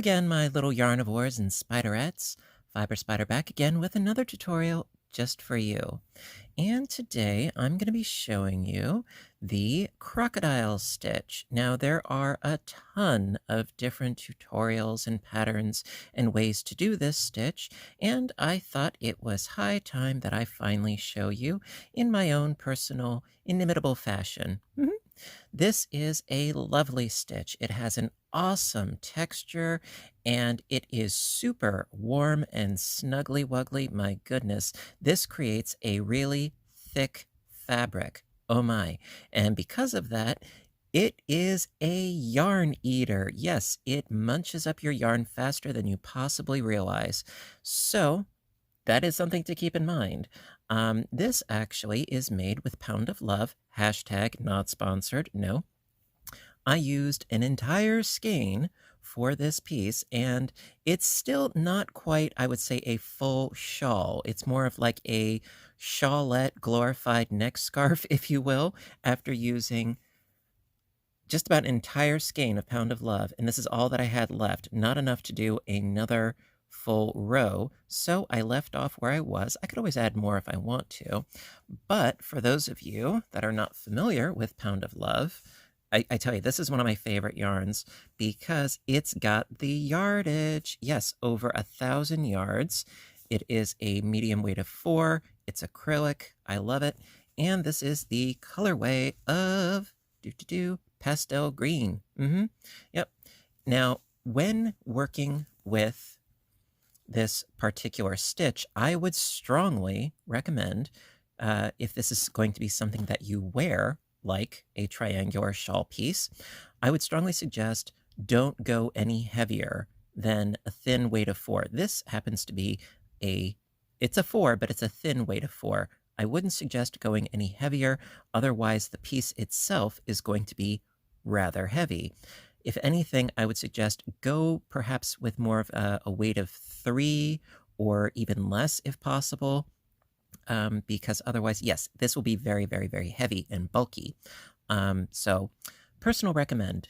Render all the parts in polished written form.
again, my little yarnivores and spiderettes. Fiber Spider back again with another tutorial just for you. And today I'm going to be showing you the crocodile stitch. Now there are a ton of different tutorials and patterns and ways to do this stitch, and I thought it was high time that I finally show you in my own personal inimitable fashion. This is a lovely stitch. It has an awesome texture and it is super warm and snuggly wuggly. My goodness, this creates a really thick fabric. Oh my. And because of that, it is a yarn eater. Yes, it munches up your yarn faster than you possibly realize. So that is something to keep in mind. This actually is made with Pound of Love, hashtag not sponsored, no. I used an entire skein for this piece, and it's still not quite, I would say, a full shawl. It's more of like a shawlette glorified neck scarf, if you will, after using just about an entire skein of Pound of Love, and this is all that I had left, not enough to do another full row, so I left off where I was. I could always add more if I want to, but for those of you that are not familiar with Pound of Love, I tell you, this is one of my favorite yarns because it's got the yardage. Yes, over 1,000 yards. It is a medium weight of 4. It's acrylic. I love it. And this is the colorway of pastel green. Yep. Now, when working with this particular stitch, I would strongly recommend, if this is going to be something that you wear, like a triangular shawl piece, I would strongly suggest don't go any heavier than a thin weight of 4. This happens to be it's a 4, but it's a thin weight of 4. I wouldn't suggest going any heavier, otherwise the piece itself is going to be rather heavy. If anything, I would suggest go perhaps with more of a weight of 3 or even less if possible, because otherwise, yes, this will be very, very, very heavy and bulky. So personal recommend,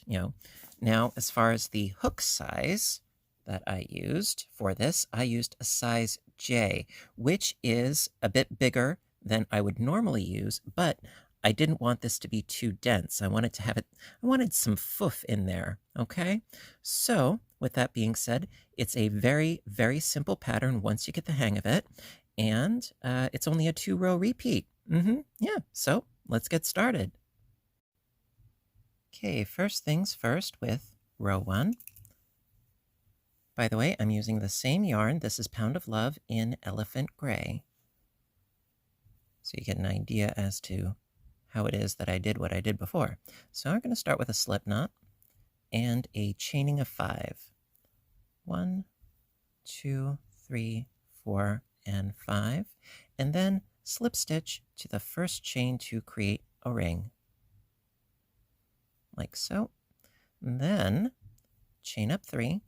Now, as far as the hook size that I used for this, I used a size J, which is a bit bigger than I would normally use, but I didn't want this to be too dense. I wanted to have it, I wanted some foof in there, okay? So, with that being said, it's a very, very simple pattern once you get the hang of it, and it's only a 2-row repeat. Yeah, so let's get started. Okay, first things first with row 1. By the way, I'm using the same yarn. This is Pound of Love in Elephant Gray. So you get an idea as to how it is that I did what I did before. So I'm going to start with a slip knot and a chaining of 5. 1, 2, 3, 4, and 5. And then slip stitch to the first chain to create a ring. Like so. And then chain up 3.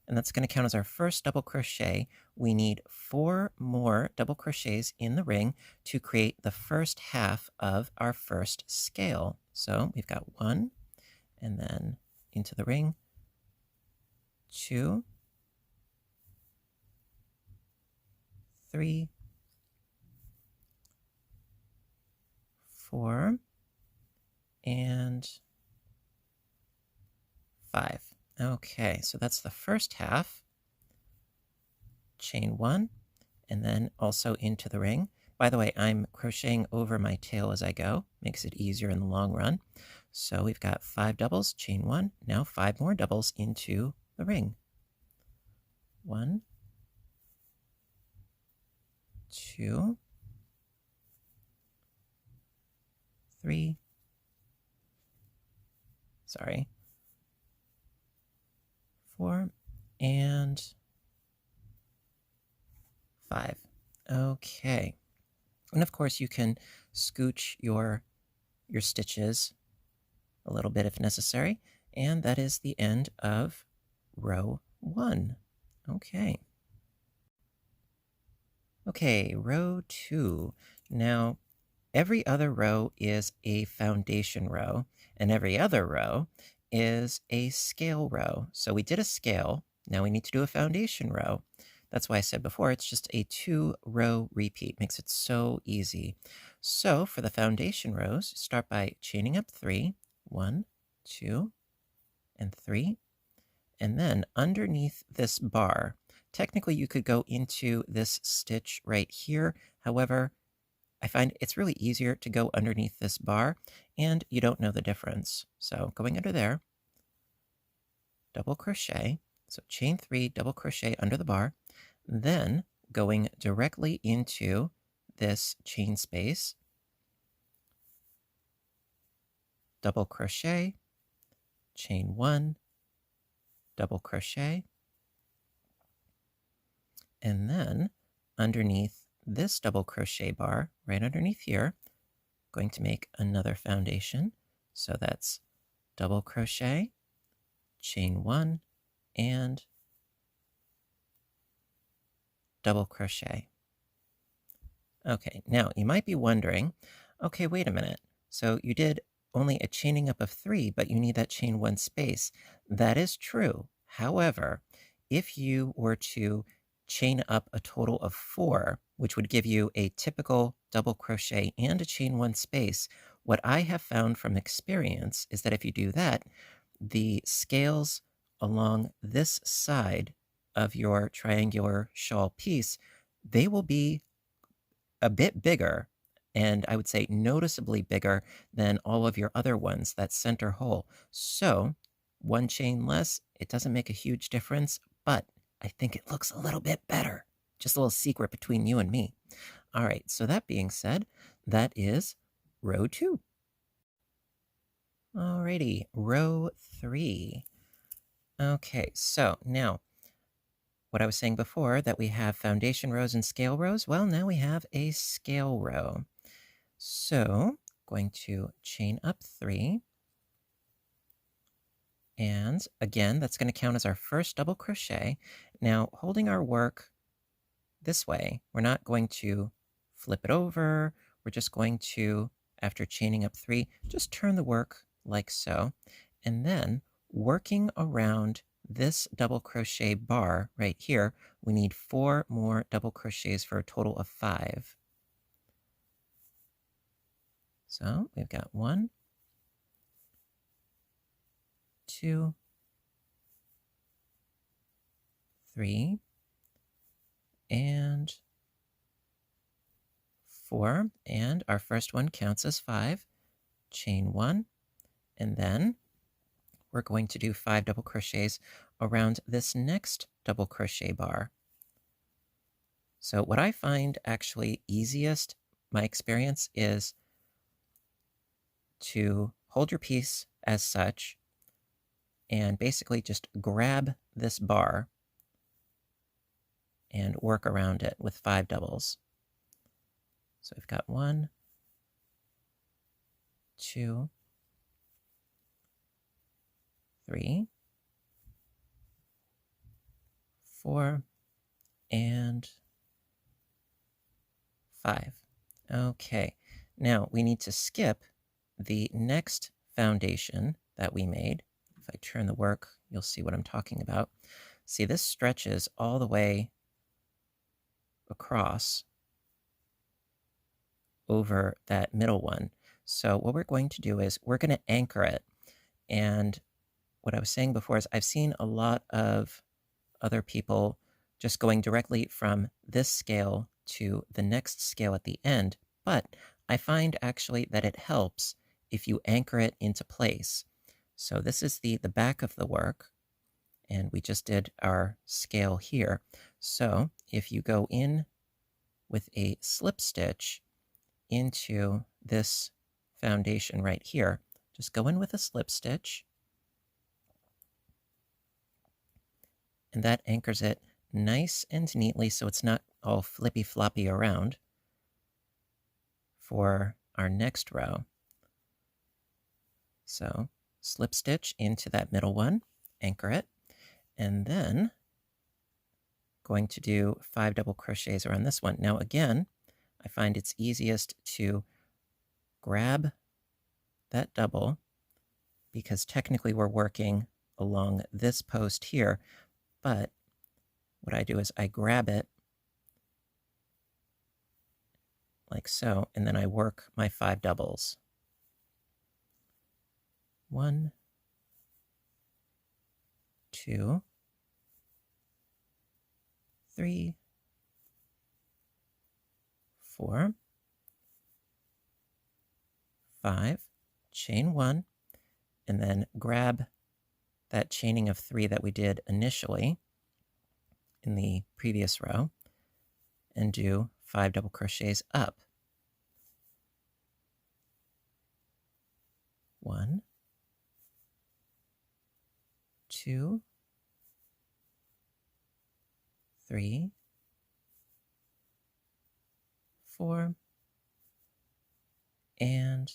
And that's going to count as our first double crochet. We need 4 more double crochets in the ring to create the first half of our first scale. So we've got 1, and then into the ring, 2, 3, 4, and 5. Okay, so that's the first half. Chain 1, and then also into the ring. By the way, I'm crocheting over my tail as I go. Makes it easier in the long run. So we've got 5 doubles, chain 1, now 5 more doubles into the ring. 1, 2, 3, 4, and 5. Okay. And of course you can scooch your stitches a little bit if necessary. And that is the end of row 1. Okay. Okay, row 2. Now, every other row is a foundation row, and every other row is a scale row. So we did a scale. Now we need to do a foundation row. That's why I said before, it's just a 2-row repeat. Makes it so easy. So for the foundation rows, start by chaining up 3. 1, 2, and 3. And then underneath this bar, technically you could go into this stitch right here. However, I find it's really easier to go underneath this bar, and you don't know the difference. So going under there, double crochet, so chain 3, double crochet under the bar, then going directly into this chain space, double crochet, chain 1, double crochet, and then underneath this double crochet bar, right underneath here, going to make another foundation. So that's double crochet, chain 1, and double crochet. Okay, now you might be wondering, okay, wait a minute. So you did only a chaining up of 3, but you need that chain 1 space. That is true. However, if you were to chain up a total of 4, which would give you a typical double crochet and a chain 1 space, what I have found from experience is that if you do that, the scales along this side of your triangular shawl piece, they will be a bit bigger, and I would say noticeably bigger than all of your other ones, that center hole. So 1 chain less, it doesn't make a huge difference, but I think it looks a little bit better. Just a little secret between you and me. All right, so that being said, that is row 2. Alrighty, row 3. Okay, so now what I was saying before, that we have foundation rows and scale rows, well, now we have a scale row. So going to chain up 3. And again, that's going to count as our first double crochet. Now, holding our work this way, we're not going to flip it over. We're just going to, after chaining up 3, just turn the work like so. And then working around this double crochet bar right here, we need 4 more double crochets for a total of 5. So we've got 1, 2, 3, and 4. And our first one counts as 5. Chain 1, and then we're going to do 5 double crochets around this next double crochet bar. So what I find actually easiest, my experience, is to hold your piece as such and basically just grab this bar and work around it with 5 doubles. So we've got 1, 2, 3, 4, and 5. Okay, now we need to skip the next foundation that we made. If I turn the work, you'll see what I'm talking about. See, this stretches all the way across over that middle one. So what we're going to do is we're going to anchor it. And what I was saying before is I've seen a lot of other people just going directly from this scale to the next scale at the end, but I find actually that it helps if you anchor it into place. So this is the back of the work, and we just did our scale here. So if you go in with a slip stitch into this foundation right here, just go in with a slip stitch, and that anchors it nice and neatly so it's not all flippy floppy around for our next row. So slip stitch into that middle one, anchor it, and then going to do 5 double crochets around this one. Now again, I find it's easiest to grab that double because technically we're working along this post here, but what I do is I grab it like so, and then I work my 5 doubles. 1, 2, 3, 4, 5, chain 1, and then grab that chaining of 3 that we did initially in the previous row and do 5 double crochets up. 1, 2, 3, 4, and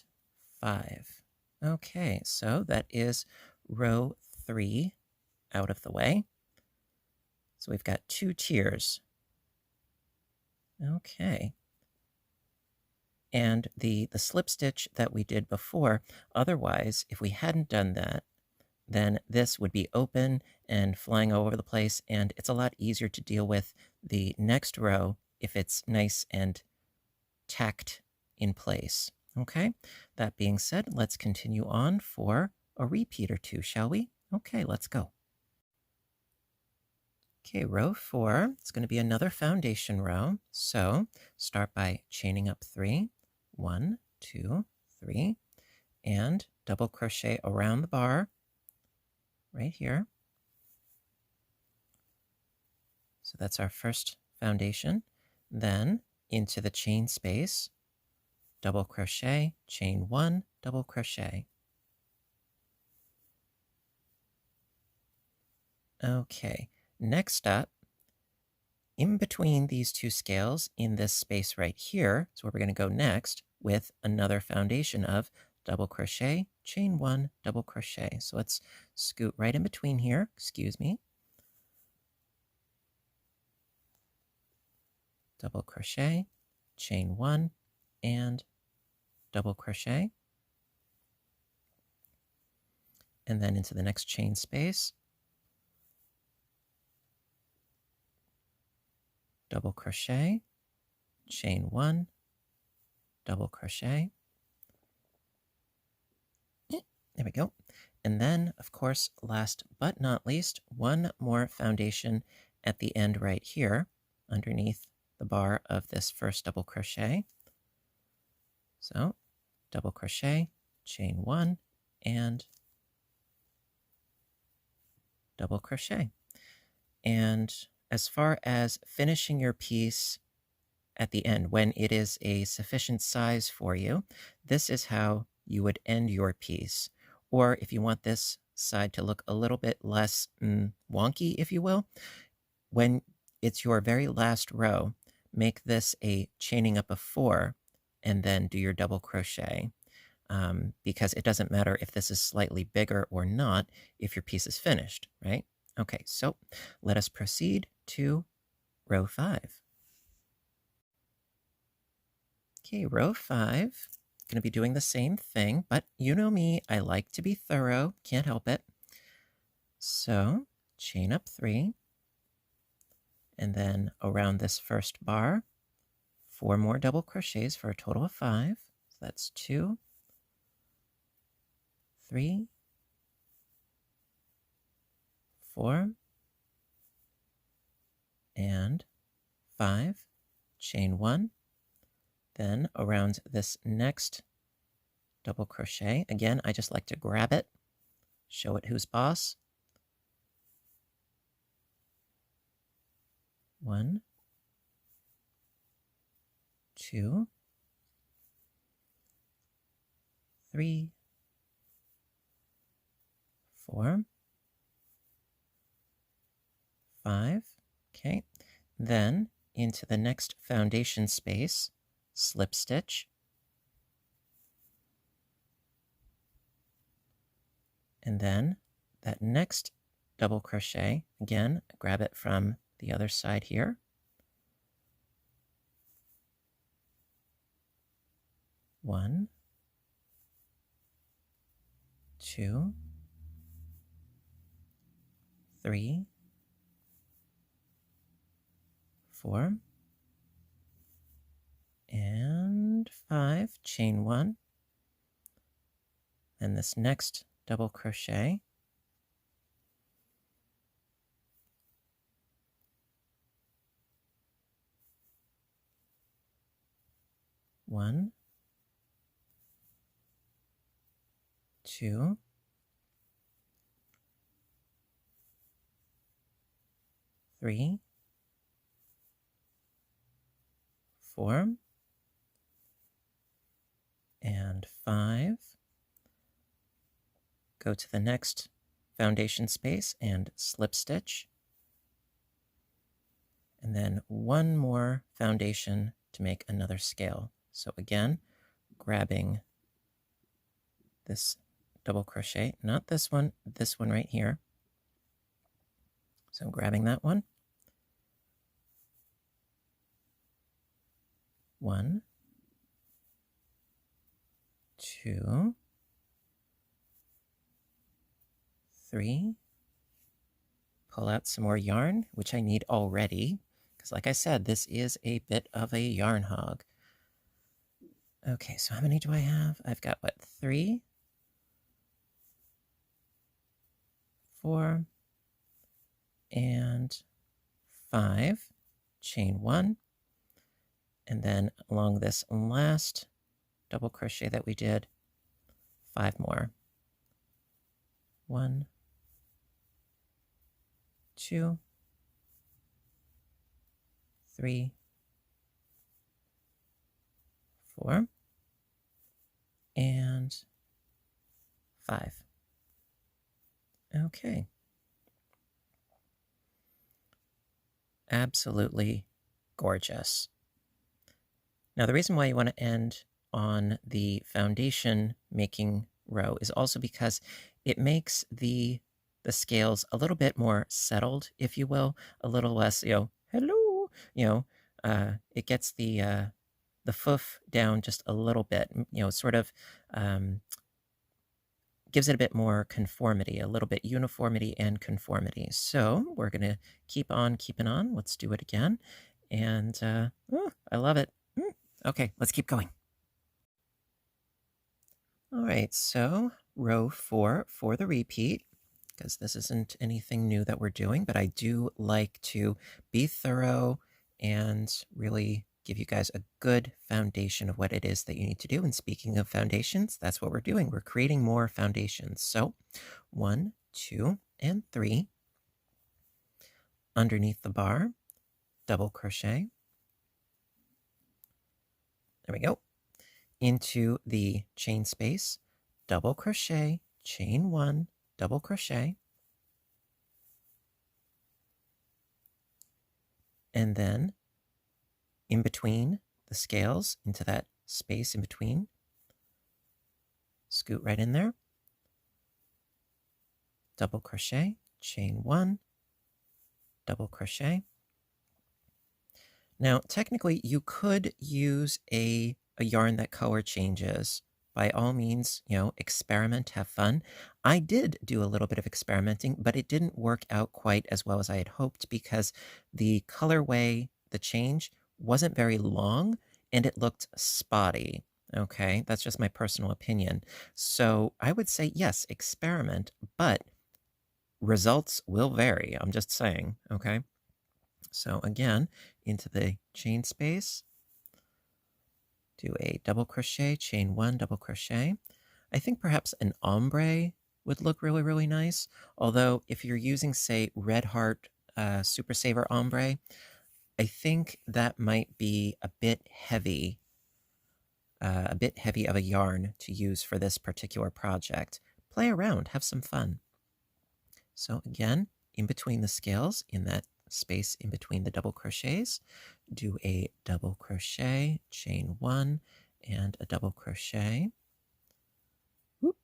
5. Okay, so that is row 3 out of the way. So we've got 2 tiers. Okay. And the slip stitch that we did before, otherwise, if we hadn't done that, then this would be open and flying all over the place, and it's a lot easier to deal with the next row if it's nice and tacked in place. Okay, that being said, let's continue on for a repeat or two, shall we? Okay, let's go. Okay, row 4, it's going to be another foundation row. So start by chaining up 3, 1, 2, 3, and double crochet around the bar right here. So that's our first foundation. Then into the chain space, double crochet, chain 1, double crochet. Okay, next up, in between these 2 scales in this space right here is where we're going to go next with another foundation of double crochet, chain 1, double crochet. So let's scoot right in between here, excuse me. Double crochet, chain 1, and double crochet. And then into the next chain space, double crochet, chain 1, double crochet. There we go. And then, of course, last but not least, one more foundation at the end right here underneath the bar of this first double crochet. So double crochet, chain 1, and double crochet. And as far as finishing your piece at the end, when it is a sufficient size for you, this is how you would end your piece. Or if you want this side to look a little bit less wonky, if you will, when it's your very last row, make this a chaining up of 4 and then do your double crochet. Because it doesn't matter if this is slightly bigger or not if your piece is finished, right? Okay, so let us proceed to row 5. Okay, row 5, going to be doing the same thing, but you know me, I like to be thorough, can't help it. So chain up 3, and then around this first bar, 4 more double crochets for a total of 5. So that's 2, 3, 4, and 5, chain 1. Then around this next double crochet, again, I just like to grab it, show it who's boss. 1, 2, 3, 4, 5. Okay, then into the next foundation space, slip stitch, and then that next double crochet, again, grab it from the other side here. 1, 2, 3, 4, and 5, chain 1, and this next double crochet, 1, 2, 3, 4, and 5. Go to the next foundation space and slip stitch, and then one more foundation to make another scale. So again, grabbing this double crochet, not this one right here. So grabbing that one. 1, 2, 3. Pull out some more yarn, which I need already, because like I said, this is a bit of a yarn hog. Okay, so how many do I have? I've got, what, 3, 4, and 5. Chain 1. And then along this last double crochet that we did, 5 more. 1, 2, 3, 4, and 5. Okay. Absolutely gorgeous. Now, the reason why you want to end on the foundation making row is also because it makes the scales a little bit more settled, if you will, a little less, hello, it gets the foof down just a little bit, sort of gives it a bit more conformity, a little bit uniformity and conformity. So we're going to keep on keeping on. Let's do it again. And I love it. Okay, let's keep going. All right, so row 4 for the repeat, because this isn't anything new that we're doing, but I do like to be thorough and really give you guys a good foundation of what it is that you need to do. And speaking of foundations, that's what we're doing. We're creating more foundations. So 1, 2, and 3. Underneath the bar, double crochet. There we go. Into the chain space, double crochet, chain 1, double crochet. And then in between the scales, into that space in between, scoot right in there, double crochet, chain 1, double crochet. Now, technically, you could use a yarn that color changes. By all means, experiment, have fun. I did do a little bit of experimenting, but it didn't work out quite as well as I had hoped because the colorway, the change, wasn't very long and it looked spotty. Okay, that's just my personal opinion. So I would say, yes, experiment, but results will vary. I'm just saying, okay? So again, into the chain space, do a double crochet, chain 1, double crochet. I think perhaps an ombre would look really, really nice. Although if you're using, say, Red Heart Super Saver ombre, I think that might be a bit heavy of a yarn to use for this particular project. Play around, have some fun. So again, in between the scales, in that space in between the double crochets, do a double crochet, chain 1, and a double crochet. Whoop.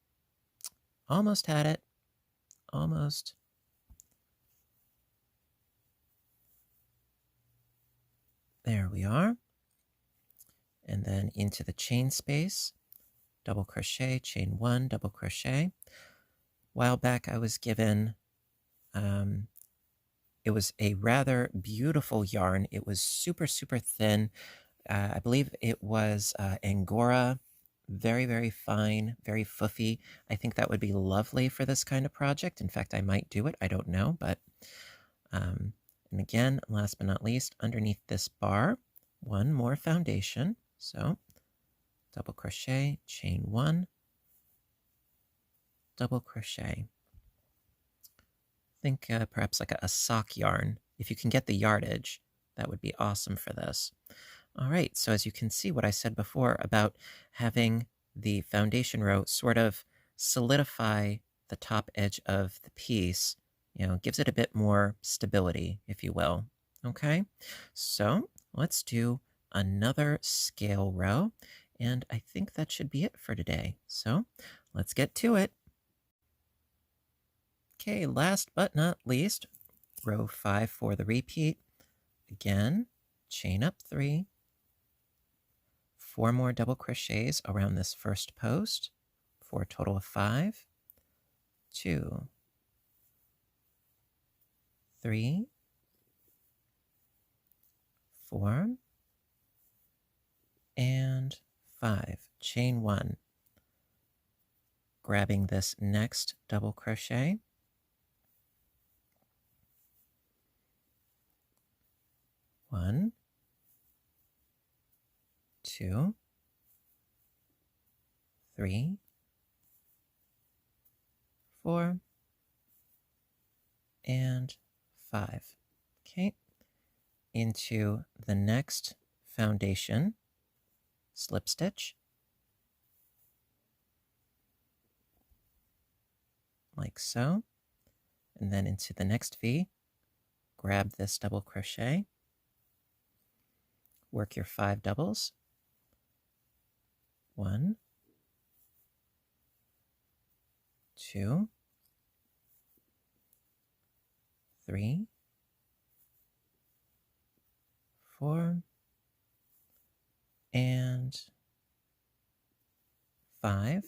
Almost had it. Almost. There we are. And then into the chain space, double crochet, chain 1, double crochet. while back I was given, it was a rather beautiful yarn. It was super, super thin. I believe it was Angora. Very, very fine, very foofy. I think that would be lovely for this kind of project. In fact, I might do it. I don't know, but and again, last but not least, underneath this bar, one more foundation. So double crochet, chain one, double crochet. Think perhaps like a sock yarn. If you can get the yardage, that would be awesome for this. All right, so as you can see what I said before about having the foundation row sort of solidify the top edge of the piece, gives it a bit more stability, if you will. Okay, so let's do another scale row, and I think that should be it for today. So let's get to it. Okay, last but not least, row 5 for the repeat. Again, chain up 3, 4 more double crochets around this first post for a total of 5, 2, 3, 4, and 5. Chain 1. Grabbing this next double crochet. 1, 2, 3, 4, and 5. Okay, into the next foundation, slip stitch, like so, and then into the next V, grab this double crochet, work your 5 doubles, 1, 2, 3, 4, and 5.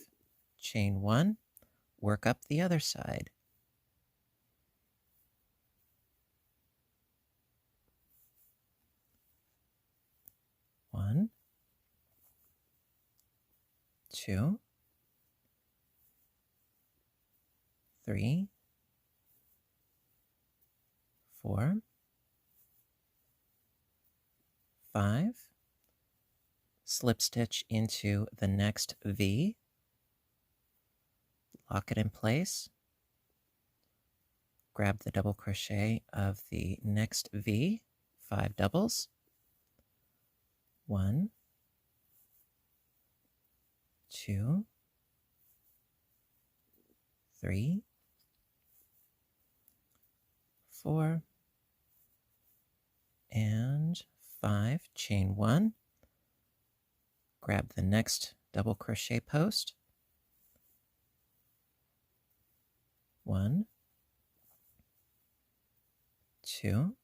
Chain 1, work up the other side. 1, 2, 3, 4, 5, slip stitch into the next V, lock it in place, grab the double crochet of the next V, 5 doubles, 1, 2, 3, 4, and 5, chain 1, grab the next double crochet post, 1, 2,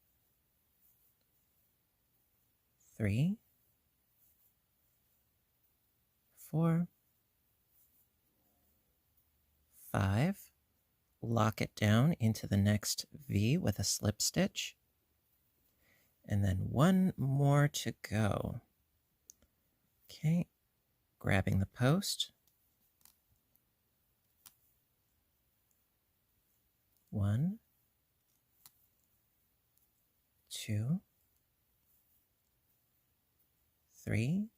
3, 4, 5, lock it down into the next V with a slip stitch, and then one more to go. Okay, grabbing the post, 1, 2, 3,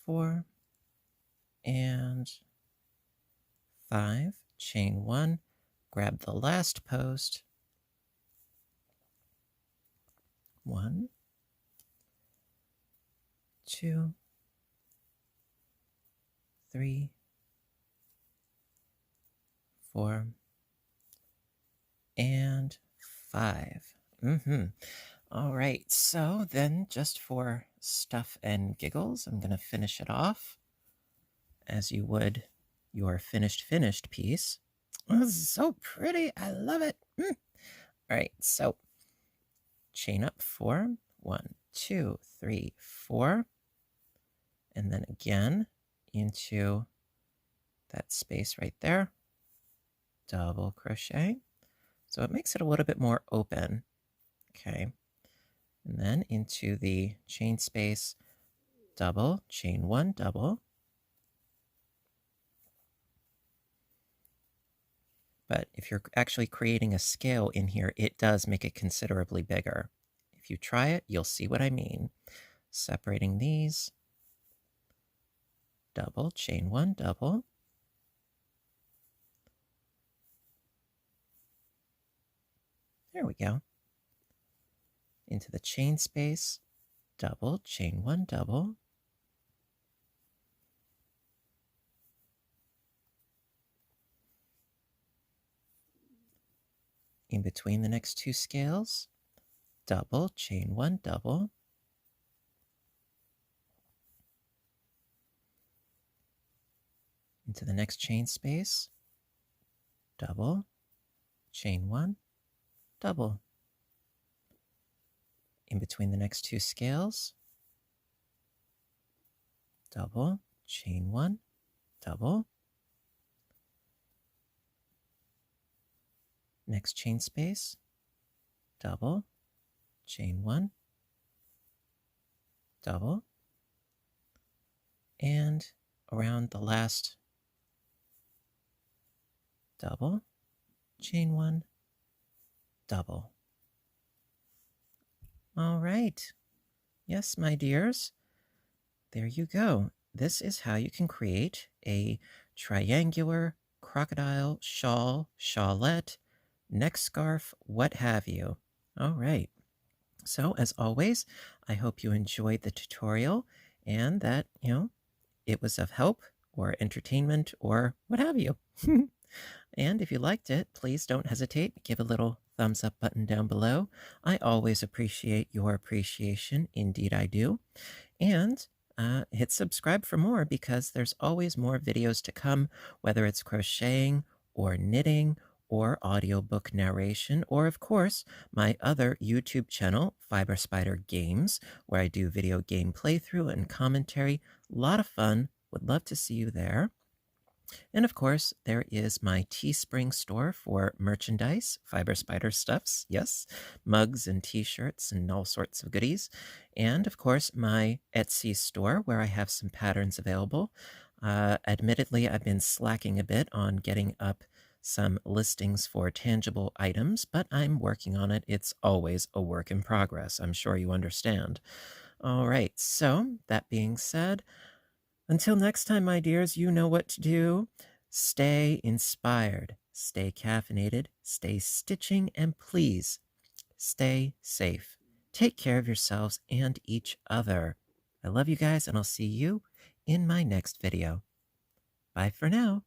4, and 5, chain 1, grab the last post, 1, 2, 3, 4, and 5. All right, so then just for stuff and giggles, I'm going to finish it off as you would your finished piece. Oh, this is so pretty. I love it. All right, so chain up 4, 1, 2, 3, 4, and then again into that space right there, double crochet. So it makes it a little bit more open. Okay. And then into the chain space, double, chain one, double. But if you're actually creating a scale in here, it does make it considerably bigger. If you try it, you'll see what I mean. Separating these, double, chain one, double. There we go. Into the chain space, double, chain one, double. In between the next two scales, double, chain one, double. Into the next chain space, double, chain one, double. In between the next two scales, double, chain one, double. Next chain space, double, chain one, double. And around the last double, chain one, double. All right. Yes, my dears, there you go. This is how you can create a triangular crocodile shawl, shawlette, neck scarf, what have you. All right. So as always, I hope you enjoyed the tutorial and that, it was of help or entertainment or what have you. And if you liked it, please don't hesitate. Give a little thumbs up button down below. I always appreciate your appreciation. Indeed, I do. And hit subscribe for more because there's always more videos to come, whether it's crocheting or knitting or audiobook narration, or of course, my other YouTube channel, Fiber Spider Games, where I do video game playthrough and commentary. A lot of fun. Would love to see you there. And of course, there is my Teespring store for merchandise, Fiber Spider stuffs, yes, mugs and t-shirts and all sorts of goodies. And of course, my Etsy store where I have some patterns available. Admittedly, I've been slacking a bit on getting up some listings for tangible items, but I'm working on it. It's always a work in progress. I'm sure you understand. All right, so that being said, until next time, my dears, you know what to do. Stay inspired, stay caffeinated, stay stitching, and please stay safe. Take care of yourselves and each other. I love you guys, and I'll see you in my next video. Bye for now.